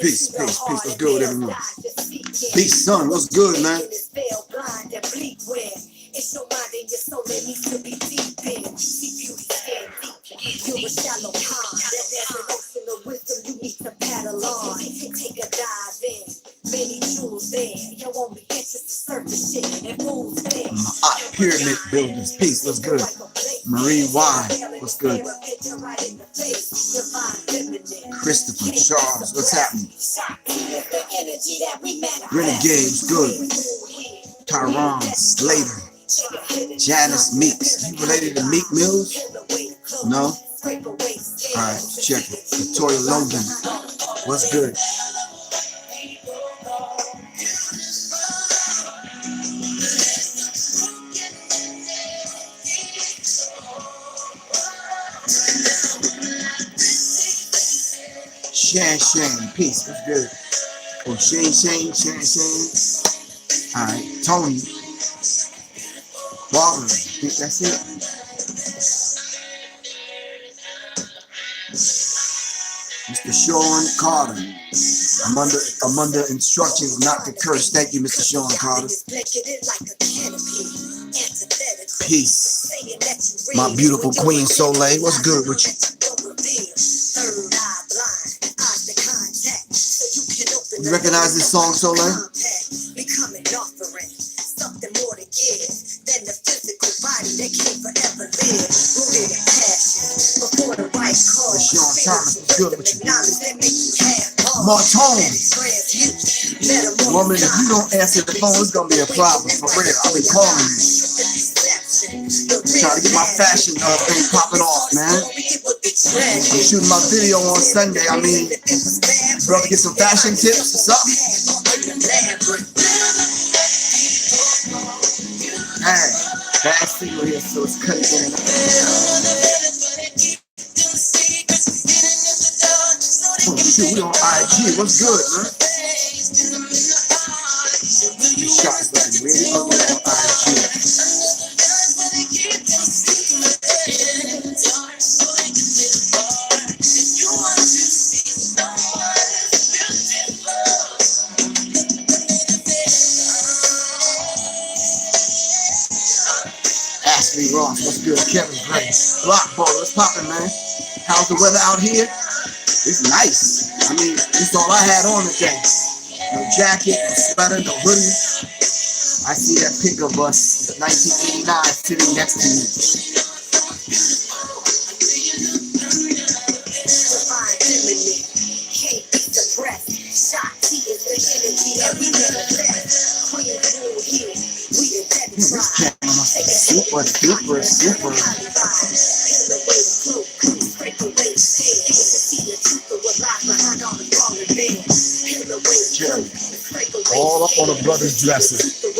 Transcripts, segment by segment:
Peace, peace, peace. What's good with everyone? Peace, son. What's good, man? It's your mind and your soul that needs to be deep in. See beauty stand deep. You're a shallow pond. There's an ocean of wisdom you need to paddle on. Take a dive in. Many jewels there. Your only interest is surface shit and fools there. Pyramid builders. Peace. What's good? Marie Y. What's good? Christopher Charles. What's happening? Renegades. Good. Tyrone Slater. Janice Meeks. You related to Meek Mills? No? Alright, check it. Victoria Logan. What's good? Shane. Peace. What's good? Oh, Shane. Alright, Tony. Barbara, I think that's it. Mr. Sean Carter. I'm under instructions not to curse. Thank you, Mr. Sean Carter. Peace. My beautiful Queen Soleil. What's good with you? You recognize this song, Soleil? Sean Thomas, what's good with you? Martone. Woman, if you don't answer the phone, it's gonna be a problem for real. I'll be calling you. Trying to get my fashion thing popping off, man. I'm shooting my video on Sunday. I mean, brother, get some fashion tips or something. Hey, bad signal here, so it's cutting in. Oh shoot, we on IG. What's good, man? These shots looking really ugly on IG. Ashley Ross, what's good? Kevin Gray. Blockball, what's poppin', man? How's the weather out here? It's nice. I mean, that's all I had on today. No jacket, no sweater, no hoodie. I see that pic of us, 1989, sitting next to me. This camera must be super. All up on a brother's dresser. I'm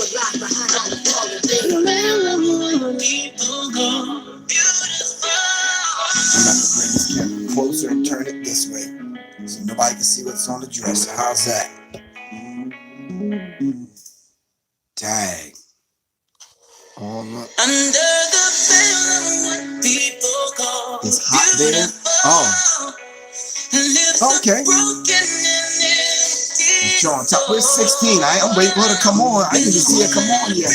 about to bring this camera closer and turn it this way so nobody can see what's on the dresser. How's that? Dang. All up. It's hot there? Oh. Okay. Sean Top, we're 16. I'm waiting for her to come on. I didn't even see her come on yet.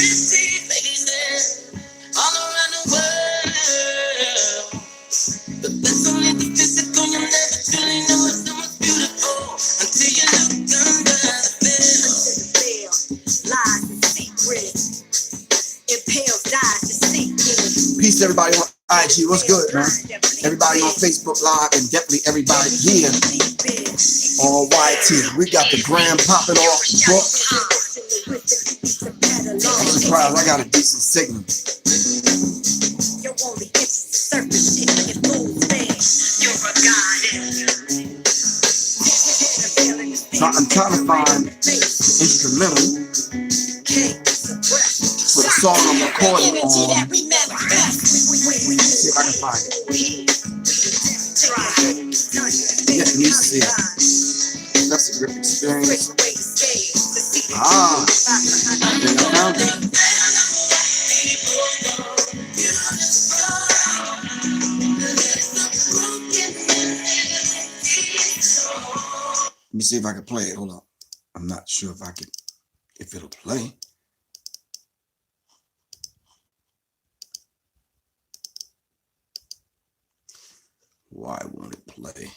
Peace, everybody on IG. What's good, man? Everybody on Facebook Live and definitely everybody here on YT. We got the gram popping off the book. I'm surprised I got a decent signal. I'm trying to find the instrumental for the song I'm recording on. See if I can find it. Let me see. That's a Griff experience. I think I found it. me see if I can play it. Hold on. I'm not sure if it'll play. Why won't it play?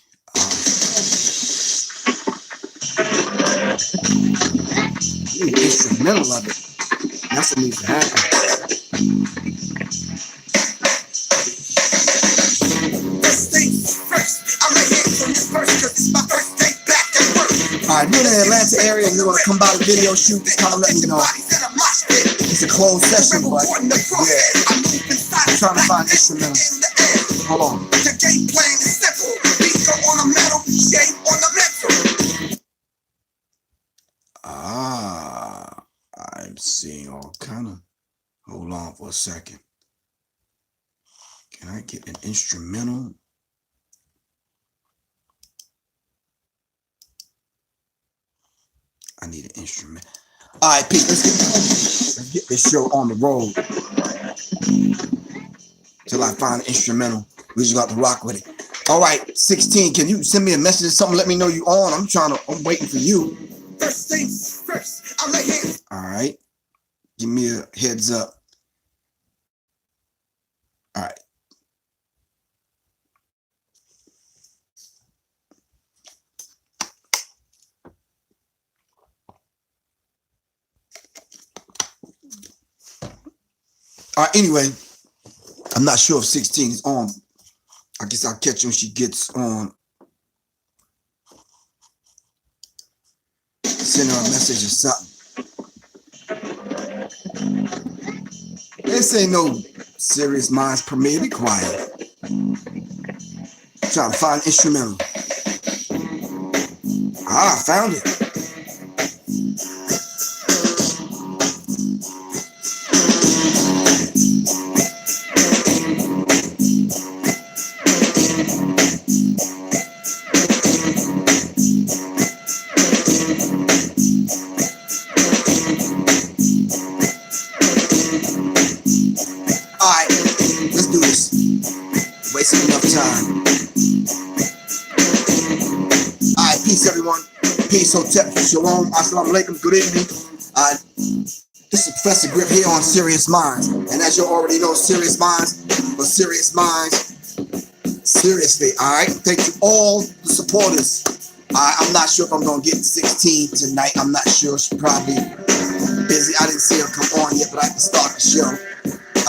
The instrumental of it. That's what needs to happen. First things first, I'm ahead from this verse because it's my first day back at work. All right, you're in the Atlanta area and you want to come by the video shoot, just kind of let me know. It's a closed session, but yeah, I'm trying to find instrumental. Hold on. The game plan is simple. Beat go on a metal, shape on the mental. I'm seeing all kind of. Hold on for a second. Can I get an instrumental? I need an instrument. All right, Pete, let's get this show on the road. Till I find an instrumental. We just got to rock with it. All right, 16, can you send me a message or something? Let me know you on. I'm waiting for you. First things first, I'm ahead. All right. Give me a heads up. All right. All right, anyway, I'm not sure if 16 is on. I guess I'll catch her when she gets on. Send her a message or something. This ain't no Sirius Mindz premiere. Be quiet. Trying to find instrumental. I found it. Wasting enough time. Alright, peace everyone. Peace, hotep, shalom, assalamu alaikum, good evening. This is Professor Griff here on Sirius Mindz. And as you already know, Sirius Mindz, but Sirius Mindz, seriously, alright? Thank you all the supporters. I'm not sure if I'm going to get 16 tonight. I'm not sure. She's probably busy. I didn't see her come on yet, but I can start the show.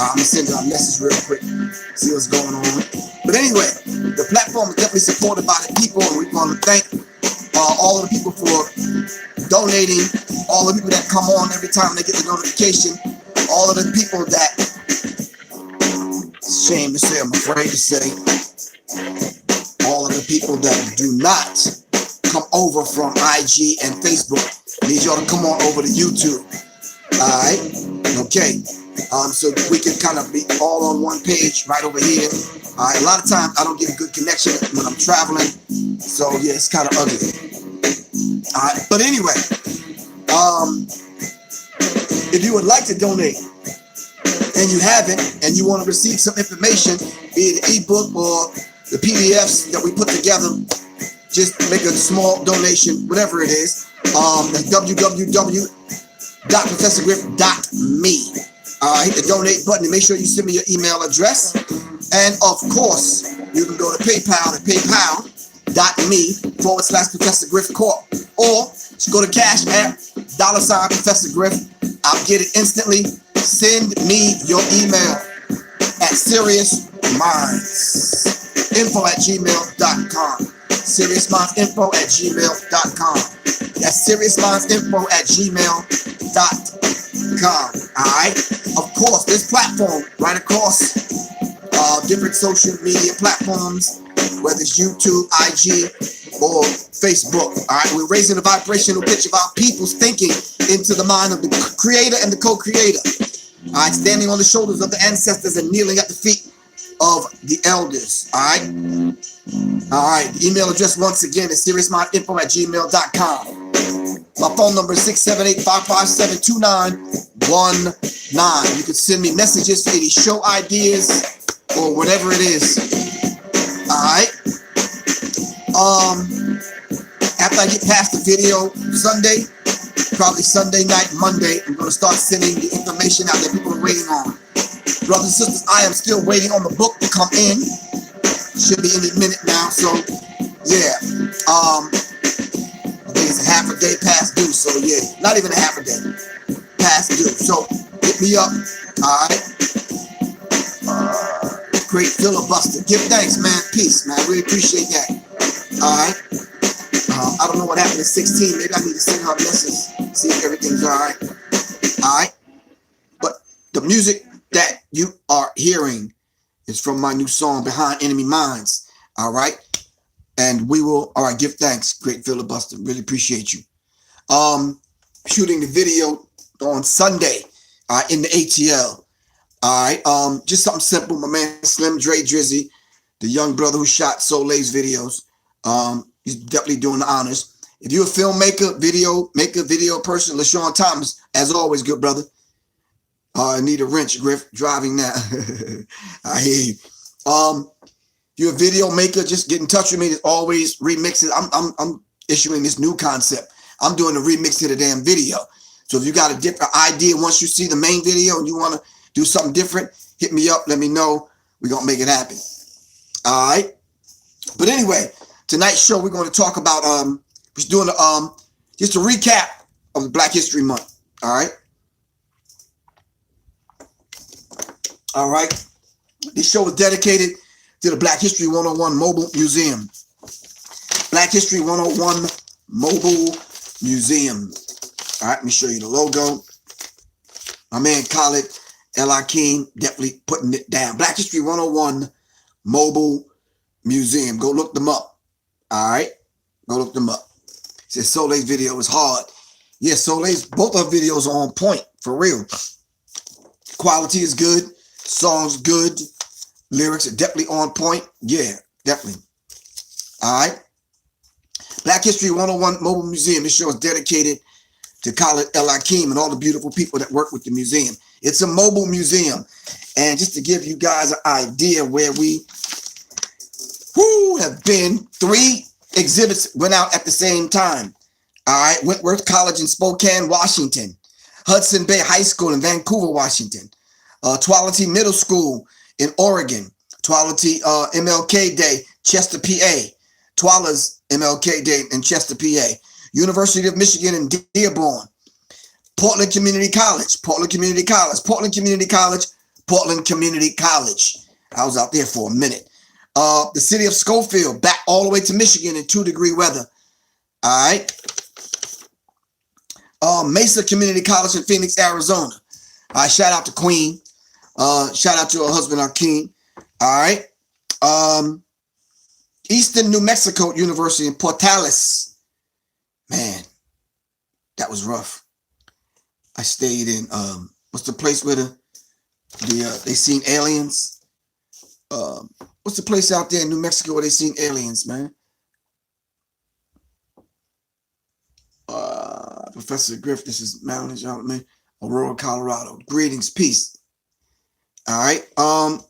I'm going to send her a message real quick, see what's going on. But anyway, the platform is definitely supported by the people, and we want to thank all of the people for donating, all the people that come on every time they get the notification, all of the people that, shame to say, I'm afraid to say, all of the people that do not come over from IG and Facebook, need y'all to come on over to YouTube. All right, okay. So we can kind of be all on one page right over here. A lot of times I don't get a good connection when I'm traveling, so yeah, it's kind of ugly. But anyway, if you would like to donate and you haven't, and you want to receive some information, be it an ebook or the PDFs that we put together, just make a small donation, whatever it is. That's www.professorgriff.me. Hit the donate button and make sure you send me your email address. And of course, you can go to PayPal at paypal.me/Professor Griff Corp. Or just go to Cash App, $ Professor Griff. I'll get it instantly. Send me your email at Sirius Mindz info@gmail.com. Sirius Mindz info@gmail.com. That's Sirius Mindz info@gmail.com. Alright? Of course, this platform right across different social media platforms, whether it's YouTube, IG, or Facebook. Alright, we're raising the vibrational pitch of our people's thinking into the mind of the creator and the co-creator. Alright, standing on the shoulders of the ancestors and kneeling at the feet of the elders. Alright? Alright, the email address once again is seriousmindinfo@gmail.com. My phone number is 678-557-2919. You can send me messages for any show ideas or whatever it is. Alright? after I get past the video Sunday, probably Sunday night, Monday, I'm going to start sending the information out that people are waiting on. Brothers and sisters, I am still waiting on the book to come in. Should be any minute now. So, yeah. I think it's a half a day past due. So, yeah. Not even a half a day past due. So, hit me up. All right. Great filibuster. Give thanks, man. Peace, man. I really appreciate that. All right. I don't know what happened at 16. Maybe I need to send her a message. See if everything's all right. All right. But the music that you are hearing is from my new song, Behind Enemy Minds. All right. And we will, all right, give thanks. Great filibuster. Really appreciate you. Shooting the video on Sunday in the ATL. All right. Just something simple. My man Slim Dre Drizzy, the young brother who shot Soleil's videos. He's definitely doing the honors. If you're a filmmaker, video person, LaShawn Thomas, as always, good brother. I need a wrench, Griff, driving now. I hear you. If you're a video maker, just get in touch with me. There's always remixes. I'm issuing this new concept. I'm doing a remix to the damn video. So if you got a different idea, once you see the main video and you want to do something different, hit me up. Let me know. We're going to make it happen. All right. But anyway, tonight's show, we're going to talk about, we're doing just a recap of the Black History Month. All right. All right. This show is dedicated to the Black History 101 Mobile Museum. Black History 101 Mobile Museum. All right. Let me show you the logo. My man Khalid El-Hakim definitely putting it down. Black History 101 Mobile Museum. Go look them up. All right. Go look them up. Says Soleil's video is hard. Yeah, Soleil's, both of videos are on point. For real. Quality is good. Songs good. Lyrics are definitely on point. Yeah, definitely. All right. Black History 101 Mobile Museum. This show is dedicated to Khalid El-Hakim and all the beautiful people that work with the museum. It's a mobile museum. And just to give you guys an idea where we have been, 3 exhibits went out at the same time. All right. Wentworth College in Spokane, Washington. Hudson Bay High School in Vancouver, Washington. Tualatin Middle School in Oregon. Tualatin MLK Day, Chester, PA. Tuala's MLK Day in Chester, PA. University of Michigan in Dearborn. Portland Community College. Portland Community College. Portland Community College. Portland Community College. I was out there for a minute. The city of Schofield, back all the way to Michigan in 2-degree weather. All right. Mesa Community College in Phoenix, Arizona. All right. Shout out to Queen. Shout out to her husband, Hakeem. All right. Eastern New Mexico University in Portales. Man, that was rough. I stayed in, what's the place where they seen aliens? What's the place out there in New Mexico where they seen aliens, man? Professor Griff, this is Maryland, gentlemen, Aurora, Colorado. Greetings, peace. All right. All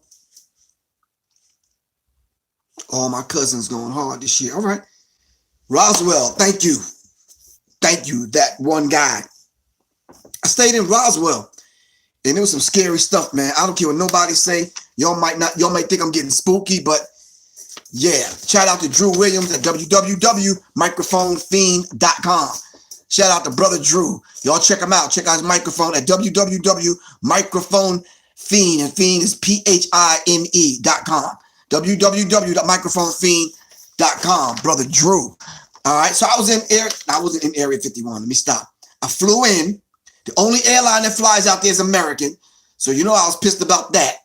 my cousins going hard this year. All right. Roswell, thank you. Thank you, that one guy. I stayed in Roswell, and there was some scary stuff, man. I don't care what nobody say. Y'all might think I'm getting spooky, but yeah. Shout out to Drew Williams at www.microphonefiend.com. Shout out to Brother Drew. Y'all check him out. Check out his microphone at www.microphonefiend, and fiend is PHINE.com. www.microphonefiend.com. Brother Drew. All right. So I wasn't in Area 51. Let me stop. I flew in. The only airline that flies out there is American. So you know I was pissed about that.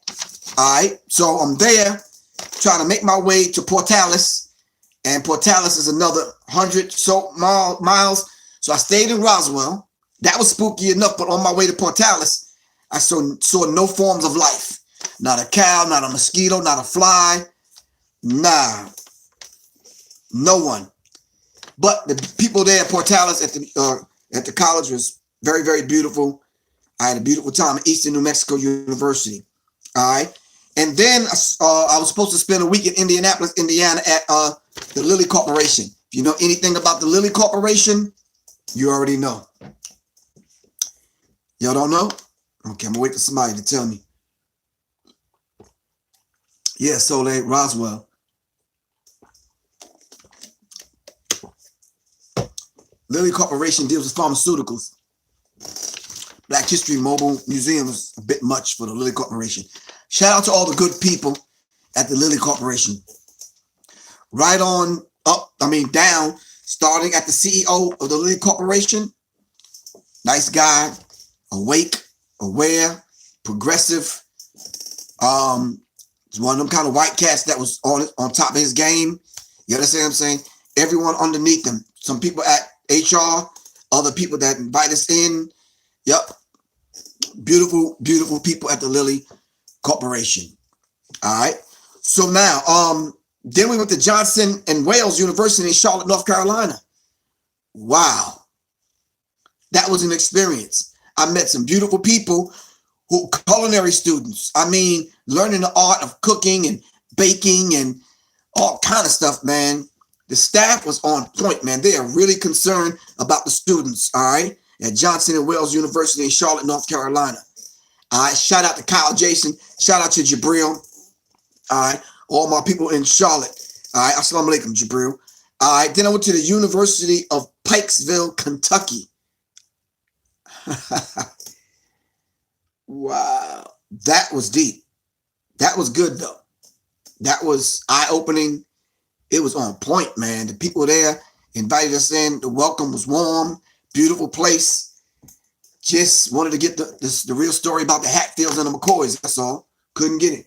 All right. So I'm there trying to make my way to Portales. And Portales is another 100 so miles. So I stayed in Roswell. That was spooky enough. But on my way to Portales, I saw no forms of life. Not a cow, not a mosquito, not a fly. Nah. No one. But the people there at Portales at the college was very, very beautiful. I had a beautiful time at Eastern New Mexico University. All right. And then I was supposed to spend a week in Indianapolis, Indiana at the Lilly Corporation. If If you know anything about the Lilly Corporation, you already know. Y'all don't know? Okay, I'm gonna wait for somebody to tell me. Yeah, Soleil Roswell. Lilly Corporation deals with pharmaceuticals. Black History Mobile Museum is a bit much for the Lilly Corporation. Shout out to all the good people at the Lilly Corporation. Right on up, down, starting at the CEO of the Lilly Corporation. Nice guy, awake, aware, progressive. It's one of them kind of white cats that was on top of his game. You understand what I'm saying? Everyone underneath him. Some people at HR, other people that invite us in. Yep. Beautiful, beautiful people at the Lilly Corporation. All right. So now, then we went to Johnson and Wales University in Charlotte, North Carolina. Wow. That was an experience. I met some beautiful people who culinary students. Learning the art of cooking and baking and all kind of stuff, man. The staff was on point, man. They are really concerned about the students, all right, at Johnson and Wales University in Charlotte, North Carolina. All right, shout out to Kyle Jason. Shout out to Jabril. All right, all my people in Charlotte. All right, assalamu alaikum, Jabril. All right, then I went to the University of Pikesville, Kentucky. Wow, that was deep. That was good, though. That was eye-opening. It was on point, man. The people there invited us in. The welcome was warm, beautiful place. Just wanted to get the real story about the Hatfields and the McCoys. That's all. Couldn't get it.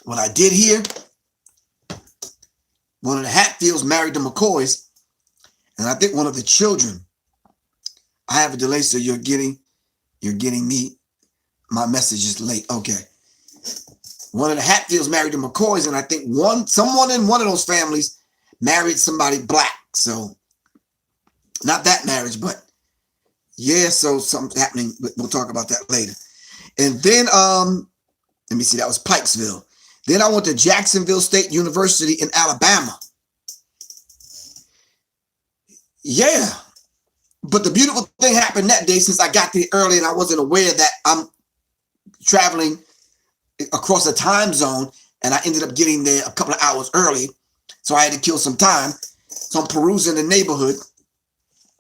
What I did hear, one of the Hatfields married the McCoys, and I think one of the children. I have a delay, so you're getting me. My message is late. Okay. One of the Hatfields married the McCoys, and I think someone in one of those families married somebody black. So not that marriage, but yeah, so something's happening. We'll talk about that later. And then let me see, that was Pikesville. Then I went to Jacksonville State University in Alabama. Yeah. But the beautiful thing happened that day, since I got there early and I wasn't aware that I'm traveling across a time zone, and I ended up getting there a couple of hours early. So I had to kill some time. So I'm perusing the neighborhood.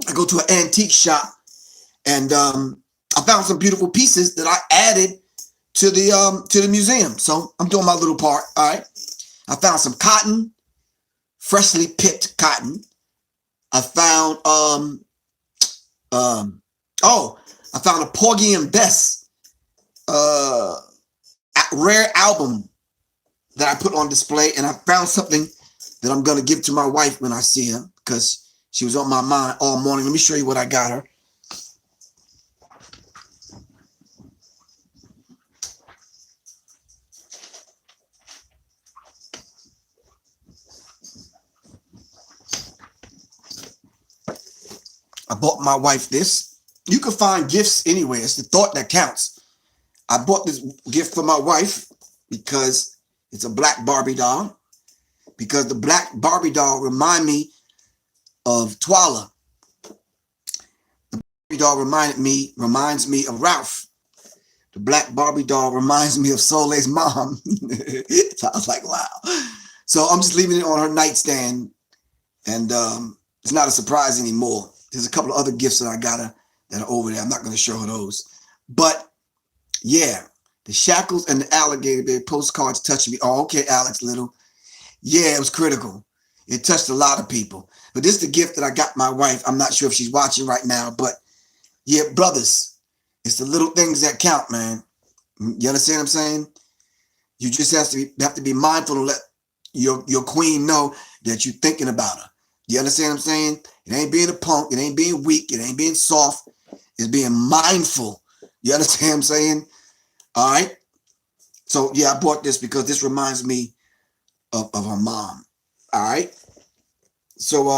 I go to an antique shop, and I found some beautiful pieces that I added to the museum. So I'm doing my little part. All right. I found some cotton, freshly picked cotton. I found I found a Porgy and Bess rare album that I put on display, and I found something that I'm gonna give to my wife when I see her, because she was on my mind all morning. Let me show you what I got her. I bought my wife this. You can find gifts anywhere. It's the thought that counts. I bought this gift for my wife because it's a black Barbie doll. Because the black Barbie doll reminds me of Twala. The Barbie doll reminds me of Ralph. The black Barbie doll reminds me of Soleil's mom. So I was like, wow. So I'm just leaving it on her nightstand, and it's not a surprise anymore. There's a couple of other gifts that I got her that are over there. I'm not going to show her those. But yeah, the shackles and the alligator bear postcards touched me. Oh, okay, Alex Little. Yeah, it was critical. It touched a lot of people. But this is the gift that I got my wife. I'm not sure if she's watching right now, but yeah, brothers, it's the little things that count, man. You understand what I'm saying? You just have to be mindful to let your queen know that you're thinking about her. You understand what I'm saying? It ain't being a punk. It ain't being weak. It ain't being soft. It's being mindful. You understand what I'm saying? All right. So yeah, I bought this because this reminds me of her mom. All right. So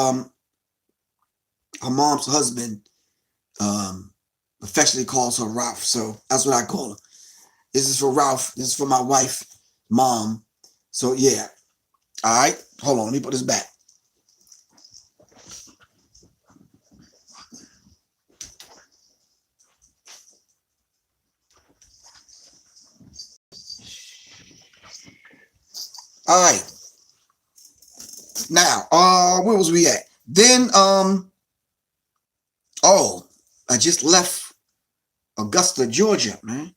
her mom's husband affectionately calls her Ralph. So that's what I call her. This is for Ralph. This is for my wife, mom. So yeah. All right, hold on, let me put this back. All right. Now, where was we at? Then, oh, I just left Augusta, Georgia, man.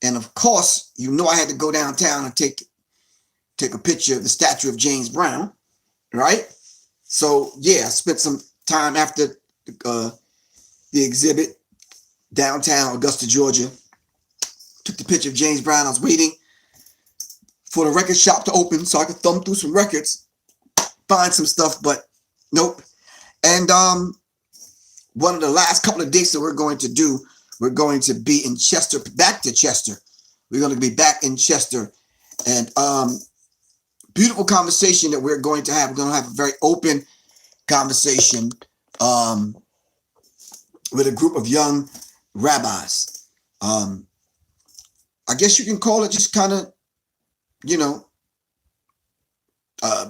And of course, you know I had to go downtown and take a picture of the statue of James Brown, right? So yeah, I spent some time after the exhibit downtown Augusta, Georgia. Took the picture of James Brown. I was waiting for the record shop to open so I could thumb through some records, find some stuff, but nope. And one of the last couple of dates that we're going to do, we're going to be in Chester, back to Chester. We're going to be back in Chester, and beautiful conversation that we're going to have. We're going to have a very open conversation with a group of young rabbis. I guess you can call it just kind of, you know,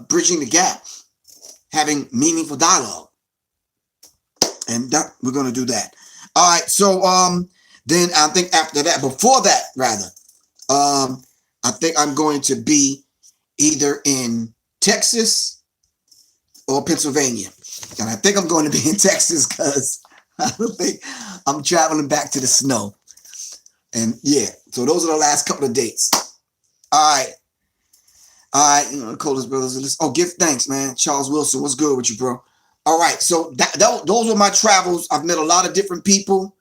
bridging the gap, having meaningful dialogue. And that, we're going to do that. All right. So then I think after that, before that, rather, I think I'm going to be either in Texas or Pennsylvania. And I think I'm going to be in Texas because I don't think I'm traveling back to the snow. And yeah, so those are the last couple of dates. All right. All right, you know, the Coldest Brothers. Oh, give thanks, man. Charles Wilson, what's good with you, bro? All right, so those were my travels. I've met a lot of different people.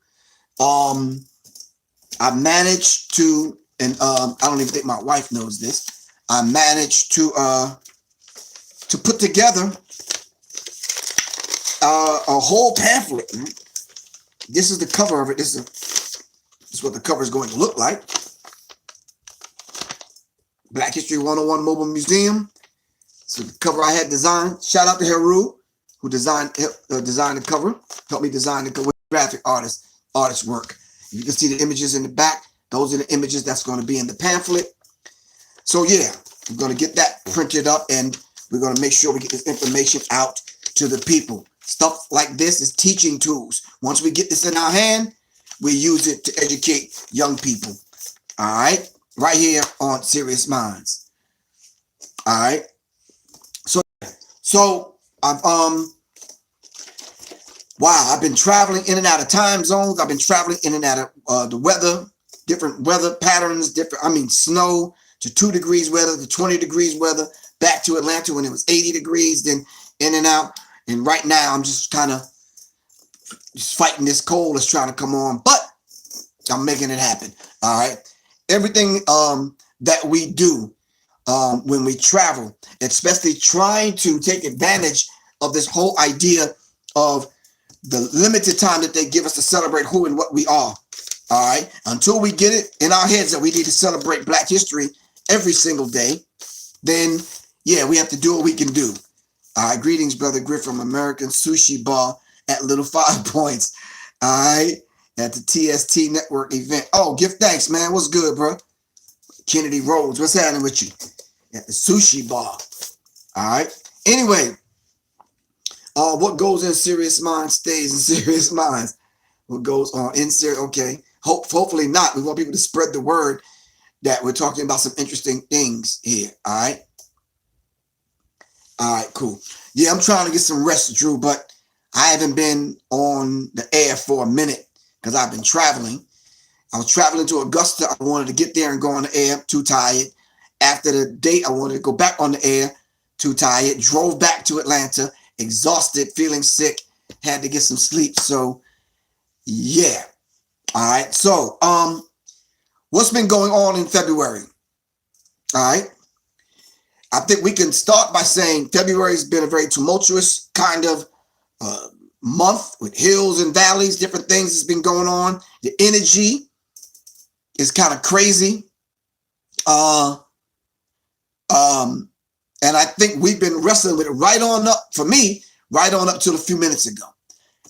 I managed to, and I don't even think my wife knows this. I managed to put together a whole pamphlet. This is the cover of it. This is what the cover is going to look like. Black History 101 Mobile Museum. So the cover I had designed. Shout out to Heru, who designed the cover. Helped me design the cover with graphic artist work. You can see the images in the back. Those are the images that's going to be in the pamphlet. So yeah, we're going to get that printed up, and we're going to make sure we get this information out to the people. Stuff like this is teaching tools. Once we get this in our hand, we use it to educate young people. All right. Right here on Sirius Mindz. All right. So I've wow, I've been traveling in and out of time zones. I've been traveling in and out of the weather, different weather patterns, snow to 2 degrees weather to 20 degrees weather, back to Atlanta when it was 80 degrees, then in and out. And right now I'm just kind of just fighting this cold that's trying to come on, but I'm making it happen. All right. Everything that we do when we travel, especially trying to take advantage of this whole idea of the limited time that they give us to celebrate who and what we are. All right. Until we get it in our heads that we need to celebrate Black history every single day, then yeah, we have to do what we can do. All right. Greetings, Brother Griff from American Sushi Bar at Little 5 Points. All right. At the TST Network event. Oh, give thanks, man. What's good, bro? Kennedy Rhodes, what's happening with you? At the sushi bar. All right. Anyway, what goes in Sirius Mindz stays in Sirius Mindz. What goes on in Sirius? Okay. Hopefully not. We want people to spread the word that we're talking about some interesting things here. All right. All right, cool. Yeah, I'm trying to get some rest, Drew, but I haven't been on the air for a minute because I've been traveling. I was traveling to Augusta. I wanted to get there and go on the air, too tired. After the date, I wanted to go back on the air, too tired. Drove back to Atlanta, exhausted, feeling sick, had to get some sleep. So, yeah. All right. So, what's been going on in February? All right. I think we can start by saying February has been a very tumultuous kind of month with hills and valleys, different things that's been going on. The energy is kind of crazy. And I think we've been wrestling with it right on up, for me, right on up till a few minutes ago.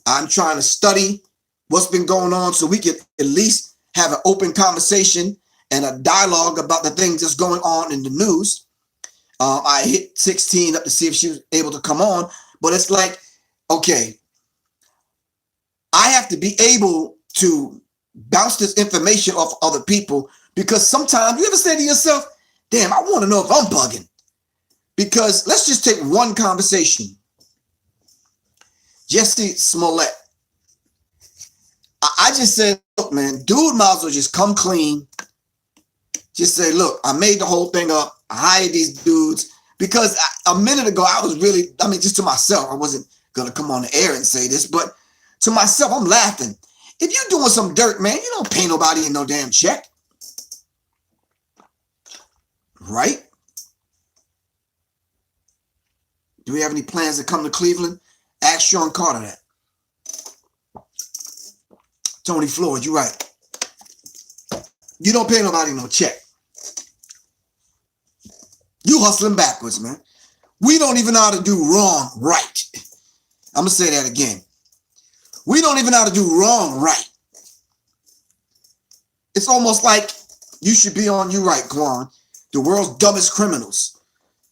I'm trying to study what's been going on so we can at least have an open conversation and a dialogue about the things that's going on in the news. I hit 16 up to see if she was able to come on. But it's like, okay, I have to be able to bounce this information off other people, because sometimes you ever say to yourself, damn, I want to know if I'm bugging. Because let's just take one conversation. Jesse Smollett. I just said, look, man, dude might as well just come clean. Just say, look, I made the whole thing up. I hired these dudes. Because a minute ago, I was really, just to myself, I wasn't going to come on the air and say this, but to myself, I'm laughing. If you're doing some dirt, man, you don't pay nobody in no damn check. Right? Do we have any plans to come to Cleveland? Ask Sean Carter that. Tony Floyd, you're right. You don't pay nobody no check. You hustling backwards, man. We don't even know how to do wrong right. I'm going to say that again. We don't even know how to do wrong right. It's almost like you should be on You Right, Quan, the world's dumbest criminals.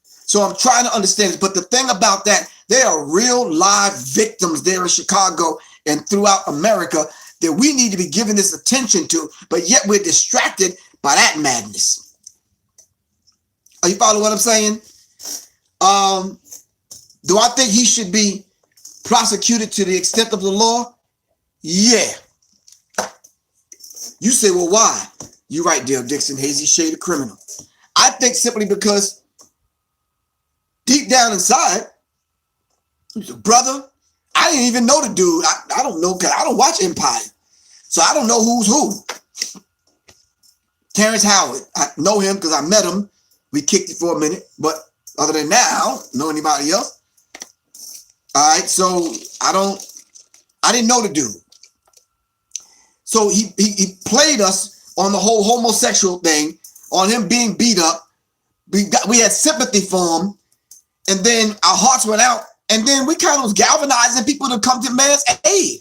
So I'm trying to understand it. But the thing about that, there are real live victims there in Chicago and throughout America that we need to be giving this attention to, but yet we're distracted by that madness. Are you following what I'm saying? Do I think he should be prosecuted to the extent of the law? Yeah. You say, well, why? You're right, Dale Dixon, hazy shade of criminal. I think simply because deep down inside, he's a brother. I didn't even know the dude. I don't know, because I don't watch Empire. So I don't know who's who. Terrence Howard. I know him because I met him. We kicked it for a minute. But other than that, I don't know anybody else. All right. So I didn't know the dude. So he played us on the whole homosexual thing, on him being beat up. We had sympathy for him. And then our hearts went out. And then we kind of was galvanizing people to come to man's aid.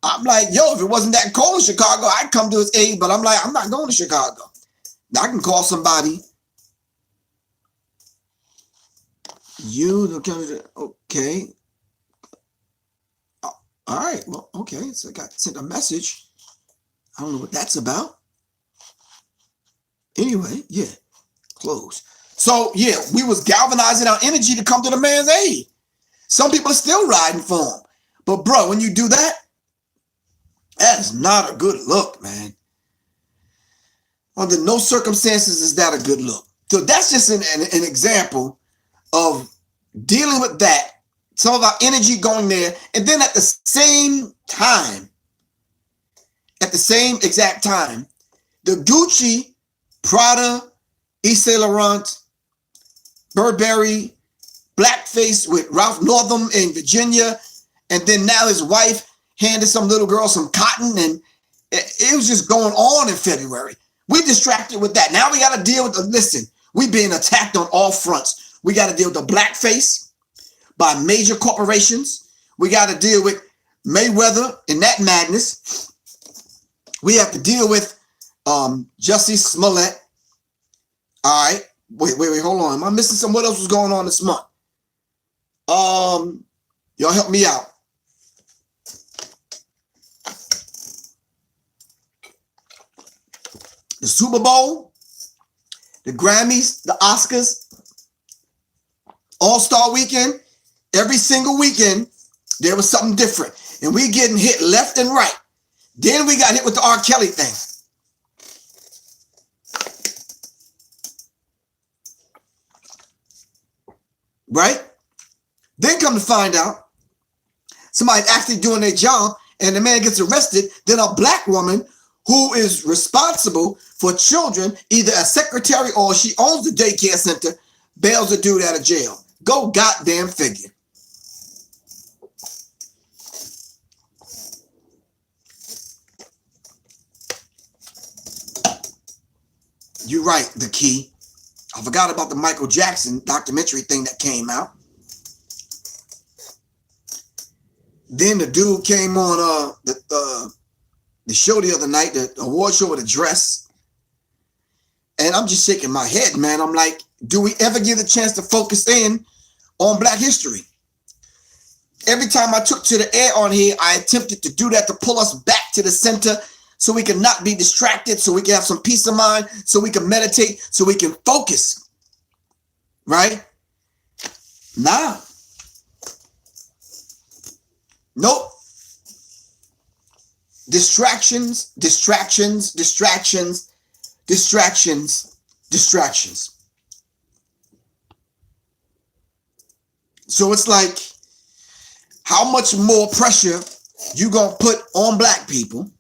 I'm like, yo, if it wasn't that cold in Chicago, I'd come to his aid. But I'm like, I'm not going to Chicago. I can call somebody. Okay. All right. Well, okay. So I got sent a message. I don't know what that's about. Anyway, yeah. Close. So, yeah, we was galvanizing our energy to come to the man's aid. Some people are still riding for him. But, bro, when you do that, that is not a good look, man. Under no circumstances is that a good look. So that's just an example of dealing with that, some of our energy going there, and then at the same exact time, the Gucci, Prada, Yves Saint Laurent, Burberry, blackface with Ralph Northam in Virginia, and then now his wife handed some little girl some cotton, and it was just going on in February. We distracted with that. Now we got to deal with listen, we being attacked on all fronts. We got to deal with the blackface by major corporations. We got to deal with Mayweather and that madness. We have to deal with Jussie Smollett. All right. Wait, hold on. Am I missing some? What else was going on this month? Y'all help me out. The Super Bowl, the Grammys, the Oscars, All-Star Weekend, every single weekend, there was something different. And we getting hit left and right. Then we got hit with the R. Kelly thing. Right? Then come to find out, somebody's actually doing their job and the man gets arrested. Then a black woman who is responsible for children, either a secretary or she owns the daycare center, bails the dude out of jail. Go goddamn figure. You're right, the key. I forgot about the Michael Jackson documentary thing that came out. Then the dude came on the show the other night, the award show with a dress. And I'm just shaking my head, man. I'm like, do we ever get a chance to focus in on Black history? Every time I took to the air on here, I attempted to do that to pull us back to the center so we can not be distracted, so we can have some peace of mind, so we can meditate, so we can focus. Right? Nah. Nope. Distractions, distractions, distractions, distractions, distractions. So it's like, how much more pressure you gonna put on Black people,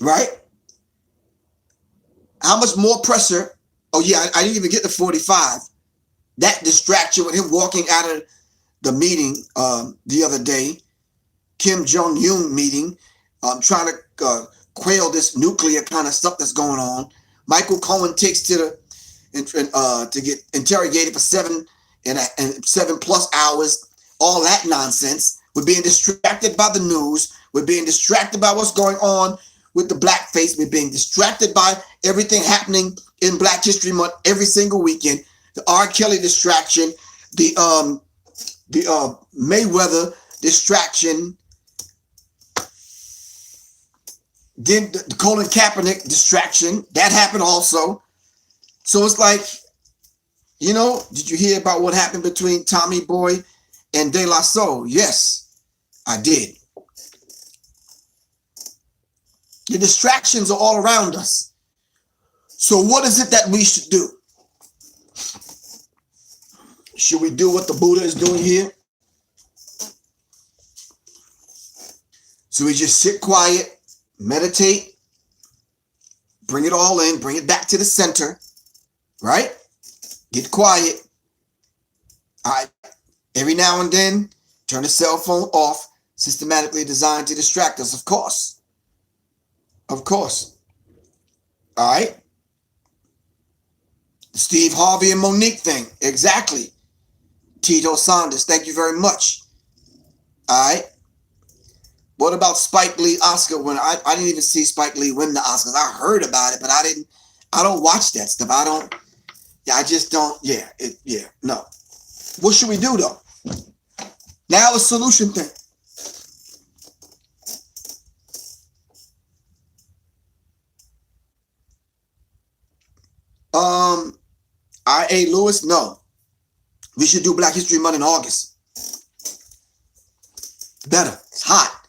right? How much more pressure? Oh yeah, I didn't even get to 45. That distraction with him walking out of the meeting the other day, Kim Jong-un meeting, trying to quail this nuclear kind of stuff that's going on. Michael Cohen takes to get interrogated for 7+ hours. All that nonsense. We're being distracted by the news. We're being distracted by what's going on with the blackface. We're being distracted by everything happening in Black History Month every single weekend. The R. Kelly distraction, the Mayweather distraction, then the Colin Kaepernick distraction, that happened also. So it's like, you know, did you hear about what happened between Tommy Boy and De La Soul? Yes, I did. The distractions are all around us. So what is it that we should do? Should we do what the Buddha is doing here? So we just sit quiet, meditate, bring it all in, bring it back to the center, right? Get quiet. All right. Every now and then, turn the cell phone off, systematically designed to distract us, of course. Of course. All right. The Steve Harvey and Monique thing. Exactly. Tito Saunders, thank you very much. All right. What about Spike Lee Oscar winner? I didn't even see Spike Lee win the Oscars. I heard about it, but I don't watch that stuff. I just don't, no. What should we do though? Now a solution thing. I.A. Lewis, no. We should do Black History Month in August. Better. It's hot.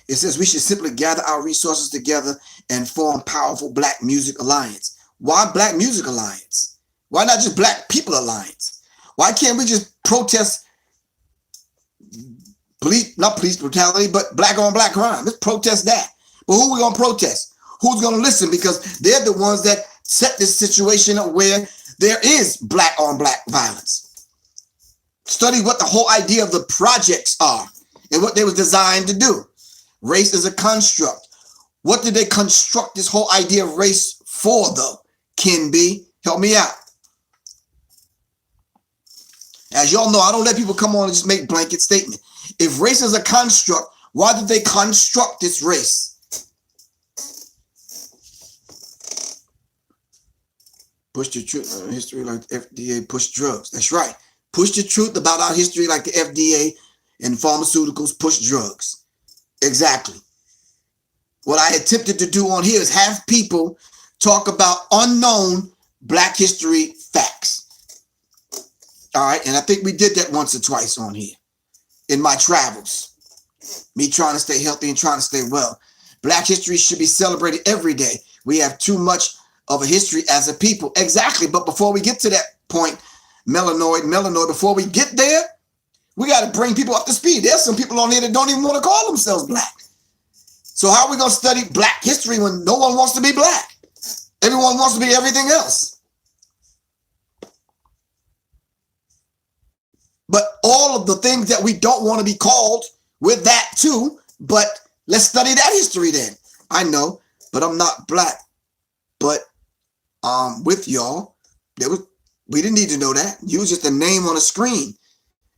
It says we should simply gather our resources together and form powerful Black Music Alliance. Why Black Music Alliance? Why not just Black People Alliance? Why can't we just protest not police brutality, but black on black crime? Let's protest that. But who are we going to protest? Who's going to listen? Because they're the ones that set this situation up where there is black on black violence. Study what the whole idea of the projects are and what they were designed to do. Race is a construct. What did they construct this whole idea of race for, though? Ken B, help me out. As y'all know, I don't let people come on and just make blanket statement. If race is a construct, why did they construct this race? Push the truth history like the FDA push drugs. That's right. Push the truth about our history like the FDA and pharmaceuticals push drugs. Exactly. What I attempted to do on here is have people talk about unknown Black history facts. All right. And I think we did that once or twice on here in my travels. Me trying to stay healthy and trying to stay well. Black history should be celebrated every day. We have too much of a history as a people. Exactly. But before we get to that point, melanoid, before we get there, we got to bring people up to speed. There's some people on here that don't even want to call themselves Black. So how are we going to study Black history when no one wants to be Black? Everyone wants to be everything else. But all of the things that we don't want to be called, with that too, but let's study that history then. I know, but I'm not Black. But with y'all, we didn't need to know that. You was just a name on a screen.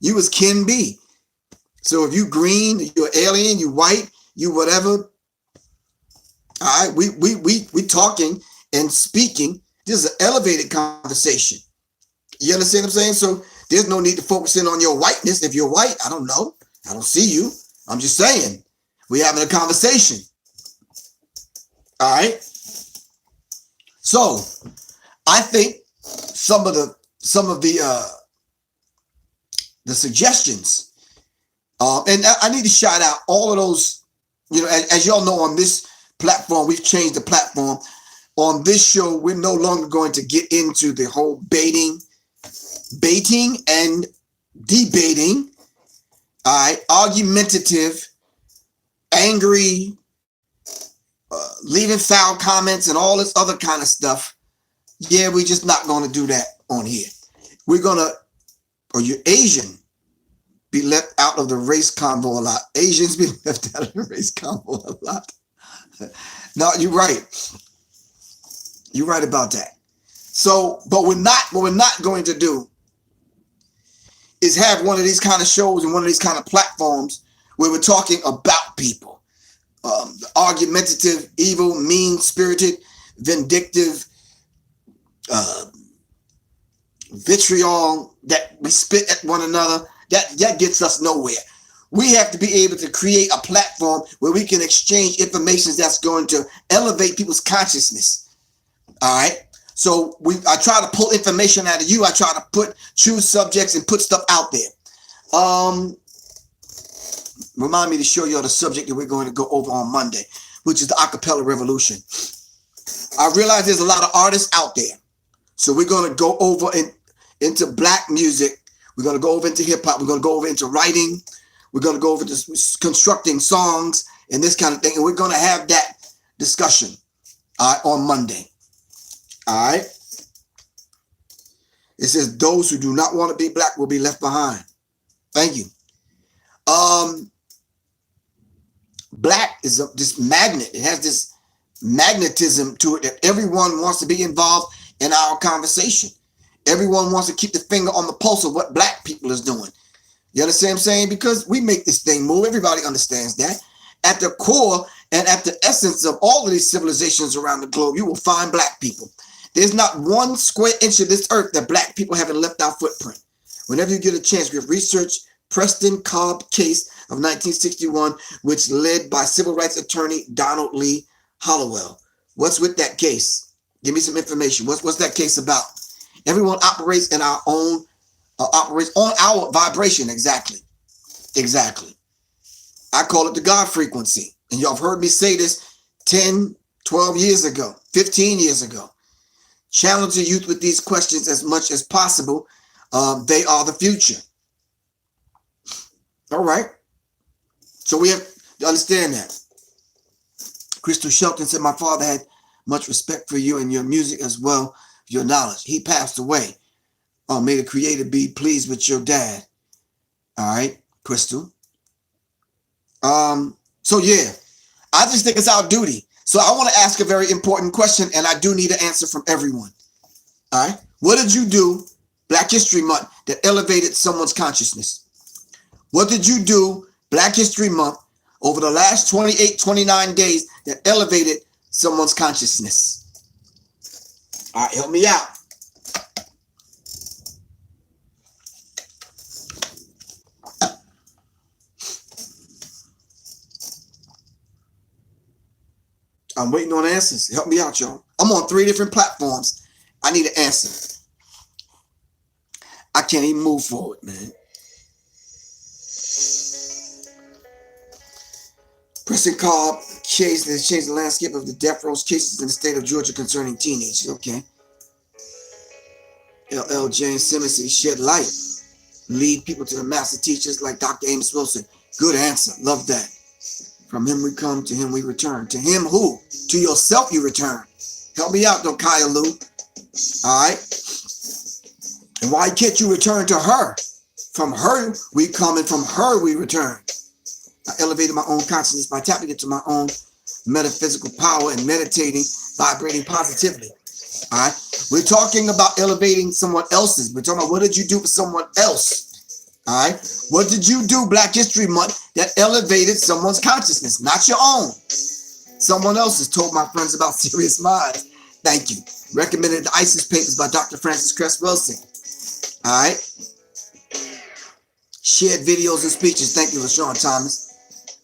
You was Ken B. So if you green, you're alien, you white, you whatever, All right, we talking and speaking. This is an elevated conversation. You understand what I'm saying? So there's no need to focus in on your whiteness. If you're white, I don't know. I don't see you. I'm just saying we're having a conversation. All right. So I think some of the suggestions, and I need to shout out all of those. You know, as y'all know, on this platform, we've changed the platform. On this show, we're no longer going to get into the whole baiting and debating, all right, argumentative, angry, leaving foul comments and all this other kind of stuff. Yeah, we're just not going to do that on here. We're going to, or you're Asian, be left out of the race convo a lot. Asians be left out of the race convo a lot. No, you're right. You're right about that. So, but what we're not going to do is have one of these kind of shows and one of these kind of platforms where we're talking about people. Argumentative, evil, mean-spirited, vindictive, vitriol that we spit at one another. That gets us nowhere. We have to be able to create a platform where we can exchange information that's going to elevate people's consciousness. All right. So I try to pull information out of you. I try to choose subjects and put stuff out there. Remind me to show you the subject that we're going to go over on Monday, which is the acapella revolution. I realize there's a lot of artists out there. So we're going to go over into black music. We're going to go over into hip hop. We're going to go over into writing. We're going to go over to constructing songs and this kind of thing. And we're going to have that discussion on Monday. All right. It says those who do not want to be black will be left behind. Thank you. Black is this magnet. It has this magnetism to it that everyone wants to be involved in our conversation. Everyone wants to keep the finger on the pulse of what black people is doing. You understand what I'm saying? Because we make this thing move. Everybody understands that. At the core and at the essence of all of these civilizations around the globe, you will find black people. There's not one square inch of this earth that black people haven't left our footprint. Whenever you get a chance, Griff, research Preston Cobb case of 1961, which led by civil rights attorney Donald Lee Hollowell. What's with that case? Give me some information. What's that case about? Everyone operates in our own, operates on our vibration. Exactly. I call it the God frequency. And y'all have heard me say this 10, 12 years ago, 15 years ago. Challenge the youth with these questions as much as possible. They are the future. All right. So we have to understand that. Crystal Shelton said, my father had much respect for you and your music as well, your knowledge. He passed away. Oh, may the creator be pleased with your dad. All right, Crystal. So yeah, I just think it's our duty. So I want to ask a very important question, and I do need an answer from everyone. All right. What did you do, Black History Month, that elevated someone's consciousness? What did you do, Black History Month, over the last 28, 29 days that elevated someone's consciousness? All right, help me out. I'm waiting on answers. Help me out, y'all. I'm on 3 different platforms. I need an answer. I can't even move forward, man. Preston Cobb case that has changed the landscape of the death row cases in the state of Georgia concerning teenagers. Okay. L.L. James Simmons shed light. Lead people to the master teachers like Dr. Amos Wilson. Good answer. Love that. From him we come, to him we return. To him who? To yourself you return. Help me out, though, Kaya Lou. All right. And why can't you return to her? From her we come, and from her we return. I elevated my own consciousness by tapping into my own metaphysical power and meditating, vibrating positively. All right. We're talking about elevating someone else's. We're talking about what did you do for someone else? All right. What did you do, Black History Month, that elevated someone's consciousness, not your own? Someone else has told my friends about Sirius Mindz. Thank you. Recommended the ISIS papers by Dr. Francis Cress Wilson. All right. Shared videos and speeches. Thank you, LaShawn Thomas.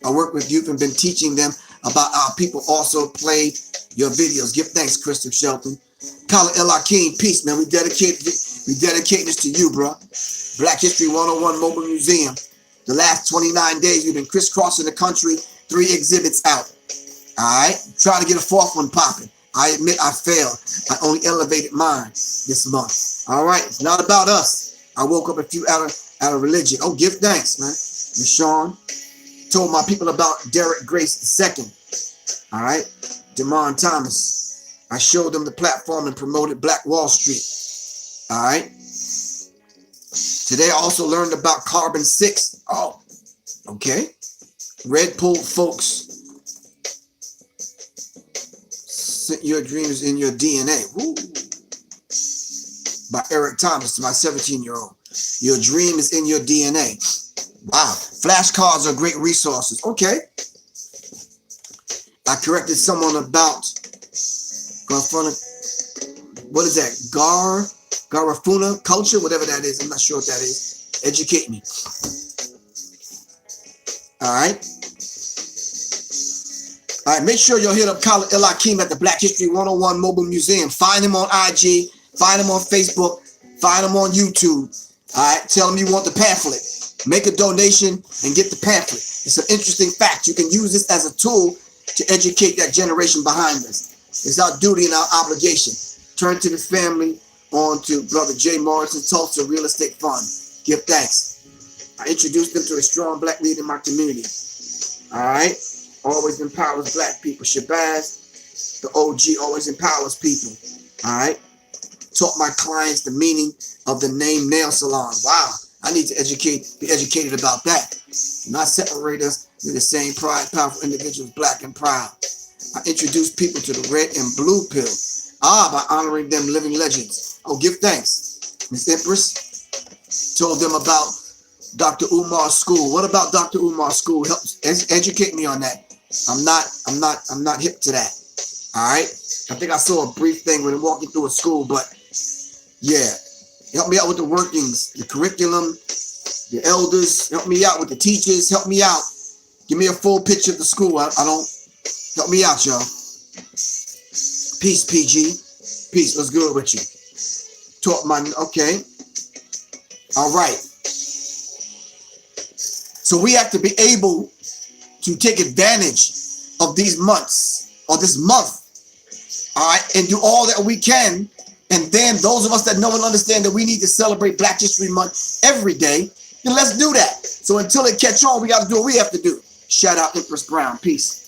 I work with youth and been teaching them about how people also play your videos. Give thanks, Crystal Shelton. Kala El Akeem, peace, man. We dedicating this to you, bro. Black History 101 Mobile Museum. The last 29 days, we've been crisscrossing the country. 3 exhibits out. All right. Trying to get a 4th one popping. I admit I failed. I only elevated mine this month. All right. It's not about us. I woke up a few out of religion. Oh, give thanks, man. Rashawn told my people about Derek Grace II. All right. Demond Thomas. I showed them the platform and promoted Black Wall Street. All right. Today I also learned about carbon 6. Oh, okay. Red Pill folks. Your dreams in your DNA. Woo. By Eric Thomas, my 17-year-old. Your dream is in your DNA. Wow. Flashcards are great resources. Okay. I corrected someone about what is that? Garifuna culture, whatever that is. I'm not sure what that is. Educate me. All right. All right, make sure you'll hit up Khalid El Akeem at the Black History 101 Mobile Museum. Find him on IG, find him on Facebook, find him on YouTube. All right, tell him you want the pamphlet. Make a donation and get the pamphlet. It's an interesting fact. You can use this as a tool to educate that generation behind us. It's our duty and our obligation. Turn to the family, on to Brother Jay Morrison, Tulsa Real Estate Fund. Give thanks. I introduced them to a strong black leader in my community. All right. Always empowers black people. Shabazz, the OG, always empowers people. All right. Taught my clients the meaning of the name nail salon. Wow. I need to be educated about that. Not separate us. We're the same pride, powerful individuals, black and proud. I introduce people to the red and blue pill. By honoring them living legends. Oh, give thanks. Miss Empress told them about Dr. Umar's school. What about Dr. Umar's school? Help educate me on that. I'm not hip to that. All right. I think I saw a brief thing when walking through a school, but yeah, help me out with the workings, the curriculum, the elders. Help me out with the teachers. Help me out. Give me a full picture of the school. I don't. Help me out, y'all. Peace, PG. Peace. What's good with you? Okay. All right. So we have to be able to take advantage of these months or this month. All right. And do all that we can. And then those of us that know and understand that we need to celebrate Black History Month every day, then let's do that. So until it catch on, we got to do what we have to do. Shout out Empress Brown. Peace.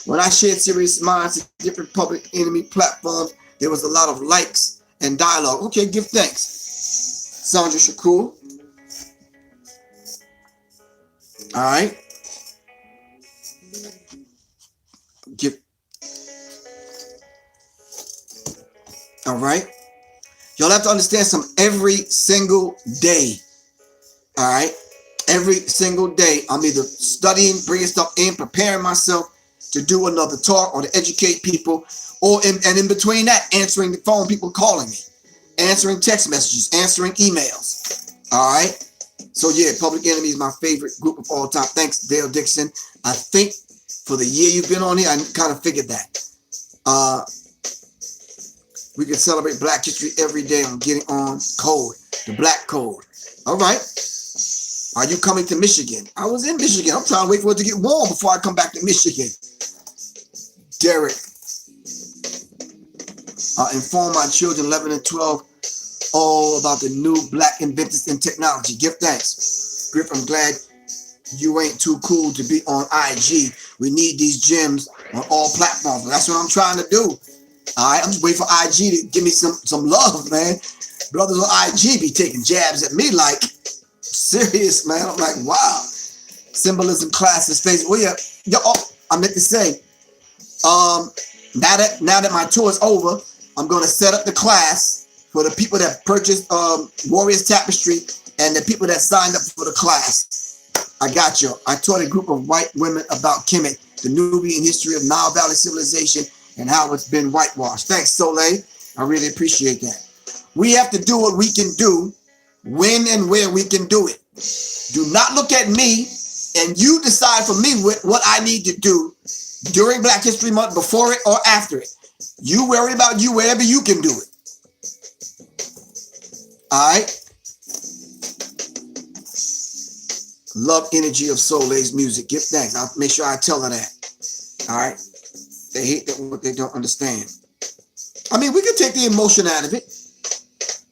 When I shared Sirius Mindz to different public enemy platforms, there was a lot of likes and dialogue. Okay, give thanks. Sandra Shakur. All right. All right. Y'all have to understand something. Every single day. All right. Every single day, I'm either studying, bringing stuff in, preparing myself to do another talk or to educate people, and in between that, answering the phone, people calling me, answering text messages, answering emails. All right. So yeah, Public Enemy is my favorite group of all time. Thanks, Dale Dixon. I think for the year you've been on here, I kind of figured that. We can celebrate Black History every day on getting on code, the Black Code. All right. Are you coming to Michigan? I was in Michigan. I'm trying to wait for it to get warm before I come back to Michigan. Derek. Inform my children 11 and 12 all about the new black inventors in technology. Give thanks. Griff, I'm glad you ain't too cool to be on IG. We need these gems on all platforms. That's what I'm trying to do. All right, I'm just waiting for IG to give me some love, man. Brothers on IG be taking jabs at me like, serious, man. I'm like, wow. Symbolism classes, Facebook. Well, yeah. I meant to say, now that my tour is over, I'm going to set up the class for the people that purchased Warriors Tapestry and the people that signed up for the class. I got you. I taught a group of white women about Kemet. the Nubian history of Nile Valley civilization and how it's been whitewashed. Thanks, Soleil. I really appreciate that. We have to do what we can do, when and where we can do it. Do not look at me and you decide for me what I need to do during Black History Month, before it or after it. You worry about you wherever you can do it. All right? Love energy of Soleil's music. Give thanks. I'll make sure I tell her that. All right? They hate that what they don't understand. I mean, we can take the emotion out of it.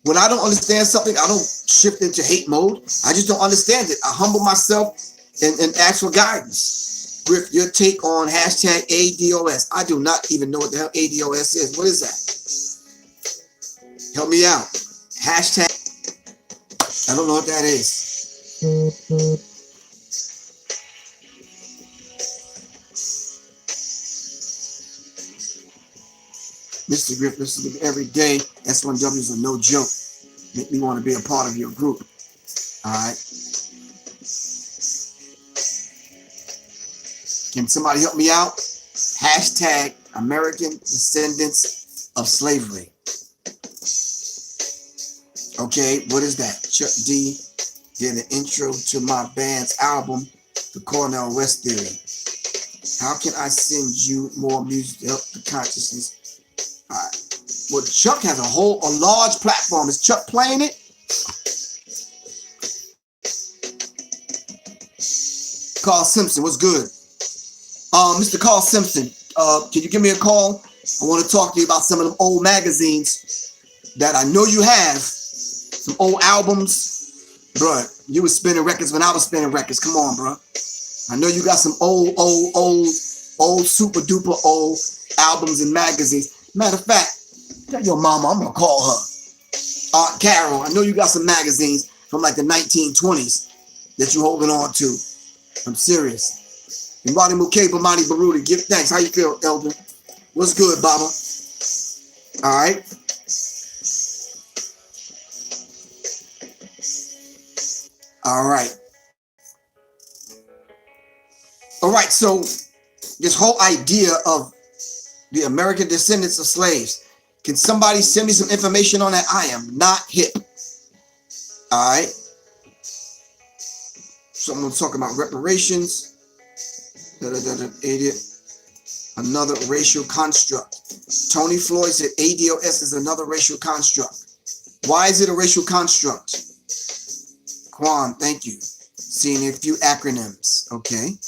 When I don't understand something, I don't shift into hate mode. I just don't understand it. I humble myself and ask for guidance. Griff, your take on hashtag ADOS. I do not even know what the hell ADOS is. What is that? Help me out. Hashtag. I don't know what that is. Mr. Griff, listen to me every day. S1Ws are no joke. Make me want to be a part of your group. All right. Can somebody help me out? Hashtag American Descendants of Slavery. Okay, what is that? Chuck D did an intro to my band's album, The Cornell West Theory. How can I send you more music to help the consciousness? All right. Well, Chuck has a large platform. Is Chuck playing it? Carl Simpson, what's good? Mr. Carl Simpson, can you give me a call? I want to talk to you about some of them old magazines that I know you have. Some old albums. Bruh, you was spinning records when I was spinning records. Come on, bruh. I know you got some old, super duper old albums and magazines. Matter of fact, tell your mama I'm gonna call her. Aunt Carol, I know you got some magazines from like the 1920s that you holding on to. I'm serious. Imani Mukeba, Mani Baruti, give thanks. How you feel, Elder? What's good, Baba? All right. All right. All right, so this whole idea of the American descendants of slaves. Can somebody send me some information on that? I am not hip. All right. Someone talking about reparations. Idiot. Another racial construct. Tony Floyd said ADOS is another racial construct. Why is it a racial construct? Quan, thank you. Seeing a few acronyms. Okay.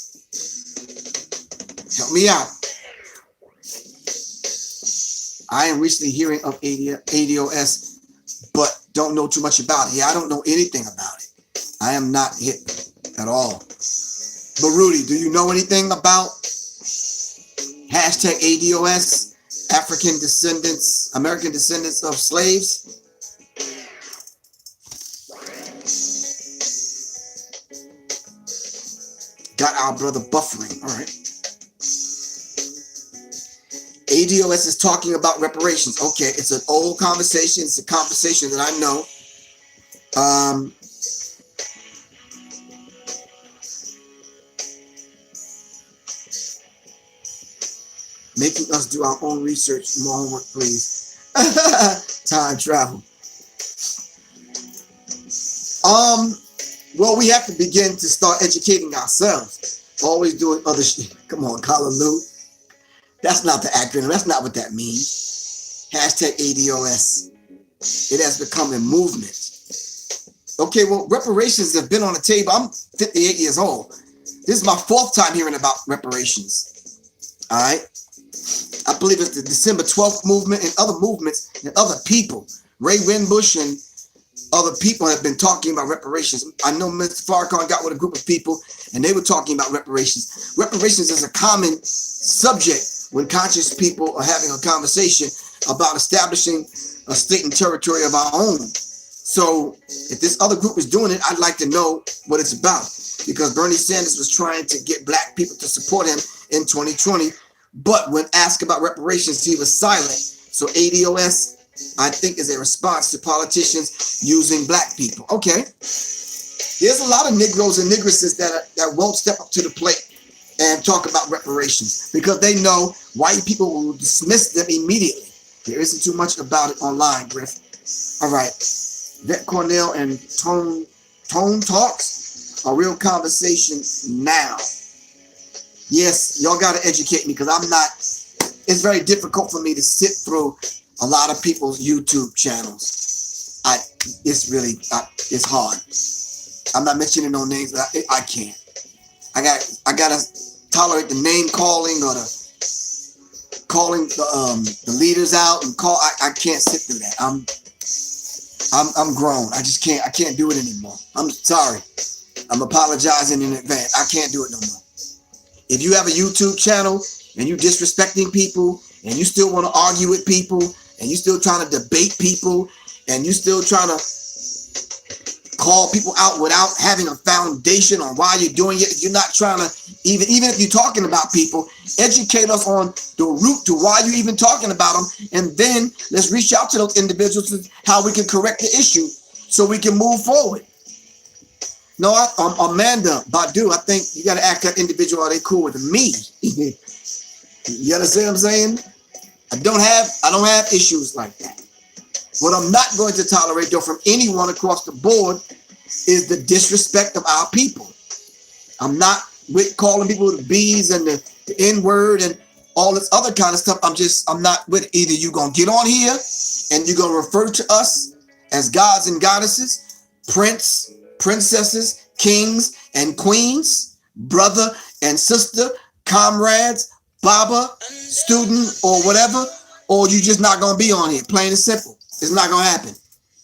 Help me out. I am recently hearing of ADOS, but don't know too much about it. Yeah, I don't know anything about it. I am not hip at all. But Rudy, do you know anything about hashtag ADOS, African descendants, American descendants of slaves? Got our brother buffering. All right. ADOS is talking about reparations. Okay, it's an old conversation. It's a conversation that I know. Making us do our own research. More homework, please. Time travel. Well, we have to begin to start educating ourselves. Always doing other shit. Come on, Kalaloo. That's not the acronym. That's not what that means. Hashtag ADOS. It has become a movement. Okay, well, reparations have been on the table. I'm 58 years old. This is my 4th time hearing about reparations. All right? I believe it's the December 12th movement and other movements and other people. Ray Winbush and other people have been talking about reparations. I know Mr. Farrakhan got with a group of people and they were talking about reparations. Reparations is a common subject when conscious people are having a conversation about establishing a state and territory of our own. So if this other group is doing it, I'd like to know what it's about, because Bernie Sanders was trying to get black people to support him in 2020. But when asked about reparations, he was silent. So ADOS, I think, is a response to politicians using black people. Okay. There's a lot of Negroes and Negresses that won't step up to the plate and talk about reparations, because they know white people will dismiss them immediately. There isn't too much about it online, Griff. All right. Vet Cornell and Tone Talks, a real conversation now. Yes, y'all got to educate me, because I'm not, it's very difficult for me to sit through a lot of people's YouTube channels. It's hard. I'm not mentioning no names. I can't. I gotta tolerate the name calling or the calling the leaders out and call. I can't sit through that. I'm grown. I just can't. I can't do it anymore. I'm sorry. I'm apologizing in advance. I can't do it no more. If you have a YouTube channel and you disrespecting people and you still want to argue with people and you still trying to debate people and you still trying to call people out without having a foundation on why you're doing it, if you're not trying to, even if you're talking about people, educate us on the root to why you're even talking about them, and then let's reach out to those individuals to how we can correct the issue so we can move forward. No, Amanda Badu, I think you got to ask that individual, are they cool with me? You understand what I'm saying? I don't have issues like that. What I'm not going to tolerate, though, from anyone across the board is the disrespect of our people. I'm not with calling people the B's and the N-word and all this other kind of stuff. I'm not with it. Either you're going to get on here and you're going to refer to us as gods and goddesses, prince, princesses, kings and queens, brother and sister, comrades, Baba, student, or whatever, or you're just not going to be on here, plain and simple. It's not going to happen.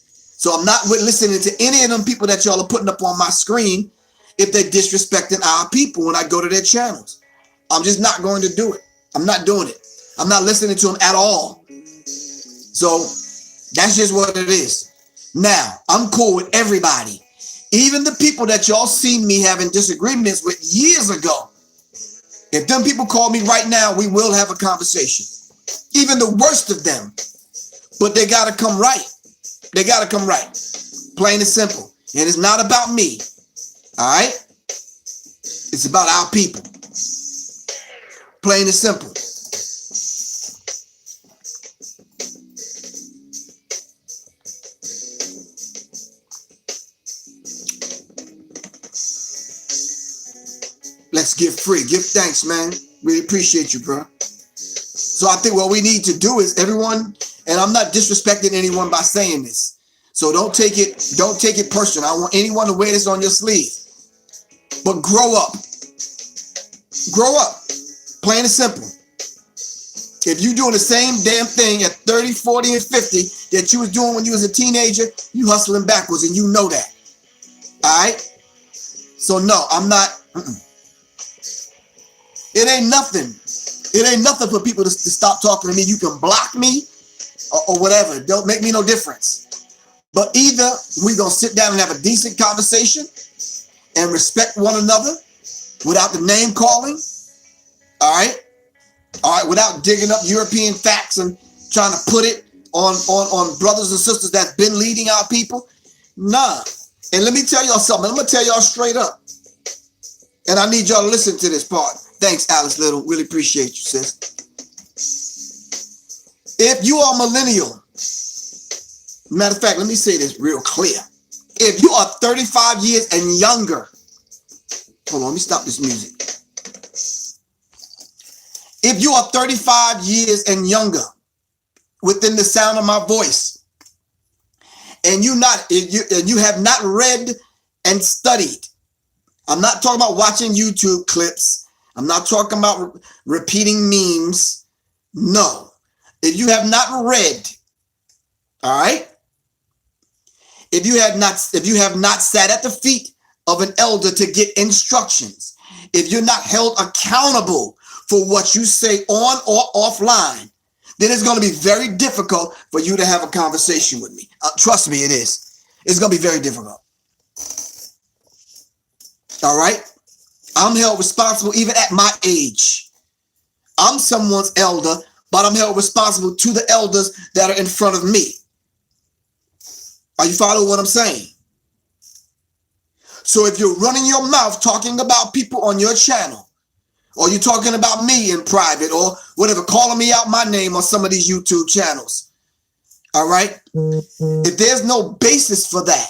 So I'm not listening to any of them people that y'all are putting up on my screen if they're disrespecting our people when I go to their channels. I'm just not going to do it. I'm not doing it. I'm not listening to them at all. So that's just what it is. Now, I'm cool with everybody. Even the people that y'all seen me having disagreements with years ago. If them people call me right now, we will have a conversation. Even the worst of them. But they got to come right. They got to come right. Plain and simple. And it's not about me. All right? It's about our people. Plain and simple. Let's give free. Give thanks, man. Really appreciate you, bro. So I think what we need to do is everyone, and I'm not disrespecting anyone by saying this, so don't take it personal. I don't want anyone to wear this on your sleeve. But grow up. Grow up. Plain and simple. If you're doing the same damn thing at 30, 40, and 50 that you was doing when you was a teenager, you hustling backwards, and you know that. All right? So no, I'm not. It ain't nothing. It ain't nothing for people to stop talking to me. You can block me or whatever. Don't make me no difference. But either we gonna sit down and have a decent conversation and respect one another without the name calling. All right, without digging up European facts and trying to put it on brothers and sisters that's been leading our people. Nah. And let me tell y'all something. I'm gonna tell y'all straight up. And I need y'all to listen to this part. Thanks, Alice Little. Really appreciate you, sis. If you are millennial, matter of fact, let me say this real clear. If you are 35 years and younger, hold on, let me stop this music. If you are 35 years and younger, within the sound of my voice, and you have not read and studied, I'm not talking about watching YouTube clips. I'm not talking about repeating memes. No. If you have not read, all right? If you have not sat at the feet of an elder to get instructions, if you're not held accountable for what you say on or offline, then it's going to be very difficult for you to have a conversation with me. Trust me, it is. It's going to be very difficult. All right? I'm held responsible even at my age. I'm someone's elder, but I'm held responsible to the elders that are in front of me. Are you following what I'm saying? So if you're running your mouth talking about people on your channel, or you're talking about me in private, or whatever, calling me out my name on some of these YouTube channels. All right? If there's no basis for that,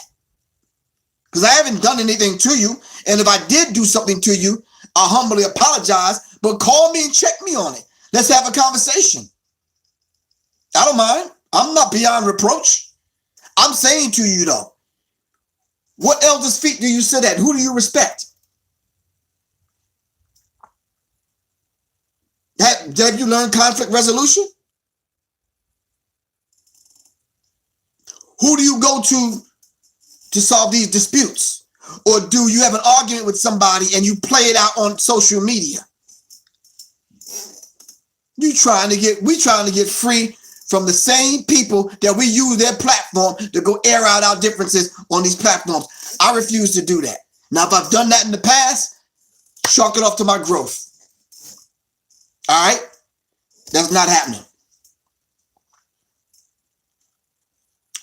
because I haven't done anything to you, and if I did do something to you, I humbly apologize, but call me and check me on it. Let's have a conversation. I don't mind. I'm not beyond reproach. I'm saying to you, though, what elders' feet do you sit at? Who do you respect? Have you learned conflict resolution? Who do you go to solve these disputes? Or do you have an argument with somebody and you play it out on social media? We trying to get free from the same people that we use their platform to go air out our differences on these platforms. I refuse to do that. Now, if I've done that in the past, chalk it off to my growth. All right? That's not happening.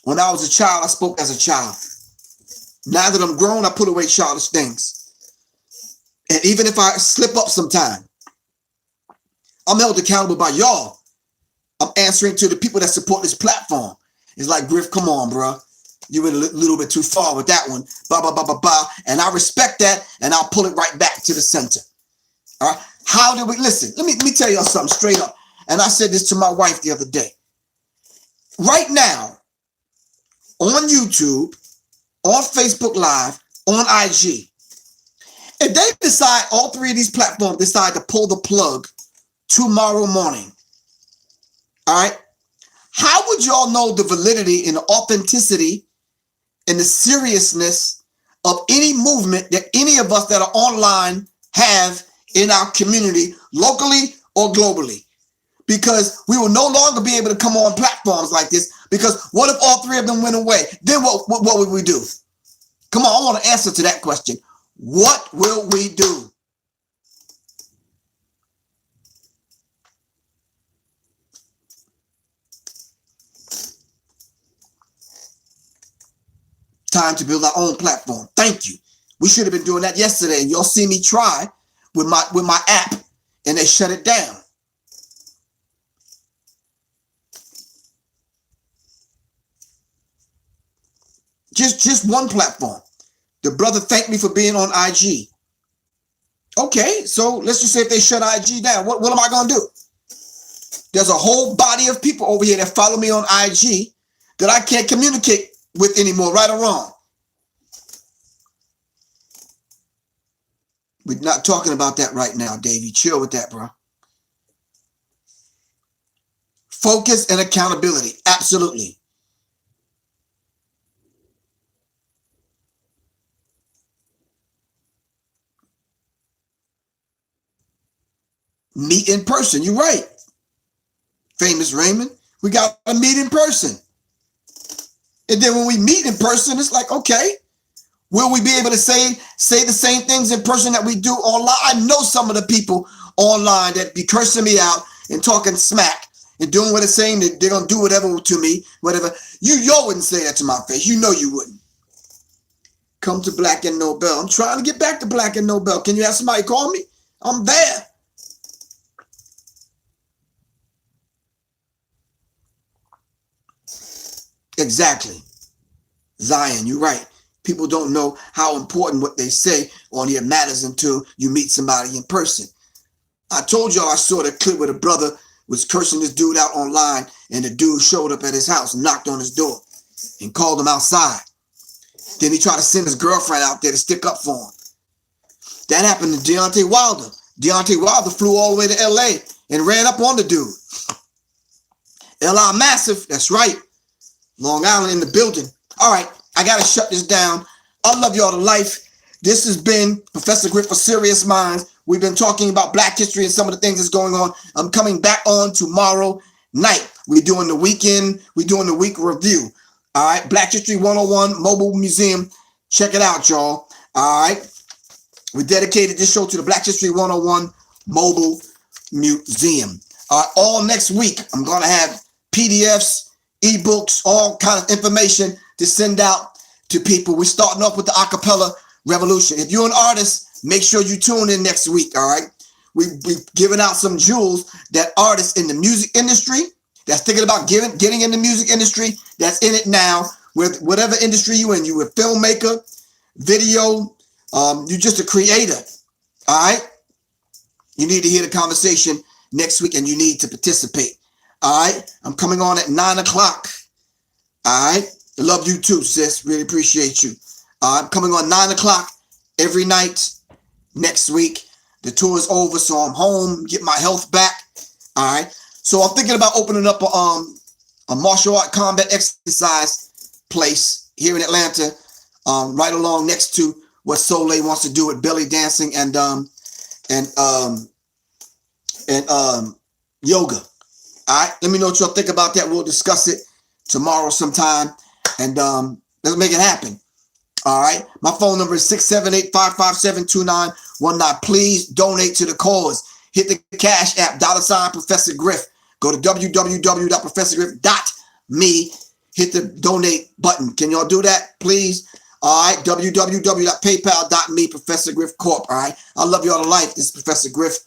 When I was a child, I spoke as a child. Now that I'm grown, I put away childish things. And even if I slip up sometime, I'm held accountable by y'all. I'm answering to the people that support this platform. It's like, Griff, come on, bro. You went a little bit too far with that one. Blah, blah, blah, blah, blah. And I respect that, and I'll pull it right back to the center. All right? How do we, listen, let me tell y'all something straight up. And I said this to my wife the other day. Right now, on YouTube, on Facebook Live, on IG, if they decide, all three of these platforms decide to pull the plug tomorrow morning, all right, how would y'all know the validity and the authenticity and the seriousness of any movement that any of us that are online have in our community, locally or globally? Because we will no longer be able to come on platforms like this, because what if all three of them went away? Then what would we do? Come on, I want to answer to that question. What will we do? Time to build our own platform. Thank you. We should have been doing that yesterday. And y'all see me try with my app, and they shut it down. Just one platform. The brother thanked me for being on IG. Okay, so let's just say if they shut IG down, what am I going to do? There's a whole body of people over here that follow me on IG that I can't communicate with anymore, right or wrong. We're not talking about that right now, Davey. Chill with that, bro. Focus and accountability. Absolutely. Meet in person. You're right. Famous Raymond. We got to meet in person. And then when we meet in person, it's like, okay, will we be able to say the same things in person that we do online? I know some of the people online that be cursing me out and talking smack and doing what it's saying that they're going to do whatever to me, whatever. Y'all wouldn't say that to my face. You know you wouldn't. Come to Black and Nobel. I'm trying to get back to Black and Nobel. Can you have somebody call me? I'm there. Exactly. Zion, you're right. People don't know how important what they say on here matters until you meet somebody in person. I told y'all I saw the clip where the brother was cursing this dude out online, and the dude showed up at his house and knocked on his door and called him outside. Then he tried to send his girlfriend out there to stick up for him. That happened to Deontay Wilder. Deontay Wilder flew all the way to LA and ran up on the dude. LI Massive, that's right. Long Island in the building. All right, I got to shut this down. I love y'all to life. This has been Professor Griff for Sirius Mindz. We've been talking about Black history and some of the things that's going on. I'm coming back on tomorrow night. We're doing the weekend. We're doing the week review. All right, Black History 101 Mobile Museum. Check it out, y'all. All right. We dedicated this show to the Black History 101 Mobile Museum. All next week, I'm going to have PDFs, ebooks, all kind of information to send out to people. We're starting off with the acapella revolution. If you're an artist, make sure you tune in next week, all right? we've given out some jewels that artists in the music industry that's thinking about getting in the music industry, that's in it now, with whatever industry you in, you a filmmaker, video, you're just a creator. All right. You need to hear the conversation next week and you need to participate. All right. I'm coming on at 9 o'clock. All right. I love you too, sis. Really appreciate you. I'm coming on 9 o'clock every night next week. The tour is over, so I'm home, get my health back. All right. So I'm thinking about opening up a martial art combat exercise place here in Atlanta, right along next to what Soleil wants to do with belly dancing and yoga. All right. Let me know what y'all think about that. We'll discuss it tomorrow sometime, and let's make it happen. All right. My phone number is 678-557-2919. Please donate to the cause. Hit the Cash App, $ Professor Griff. Go to www.professorgriff.me. Hit the donate button. Can y'all do that, please? All right. www.paypal.me, Professor Griff Corp. All right. I love y'all to life. This is Professor Griff.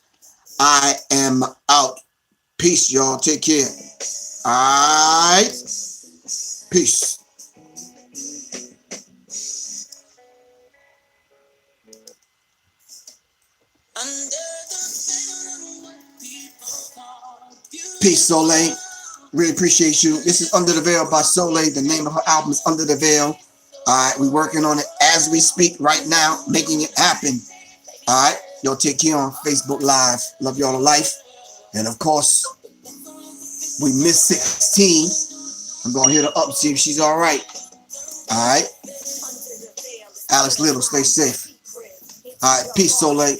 I am out. Peace, y'all. Take care. All right. Peace. Peace, Soleil. Really appreciate you. This is Under the Veil by Soleil. The name of her album is Under the Veil. All right, we're working on it as we speak right now, making it happen. All right, y'all take care on Facebook Live. Love y'all to life. And of course, we missed 16. I'm going to hit her up, see if she's all right. All right. Alex Little, stay safe. All right, peace, Soleil.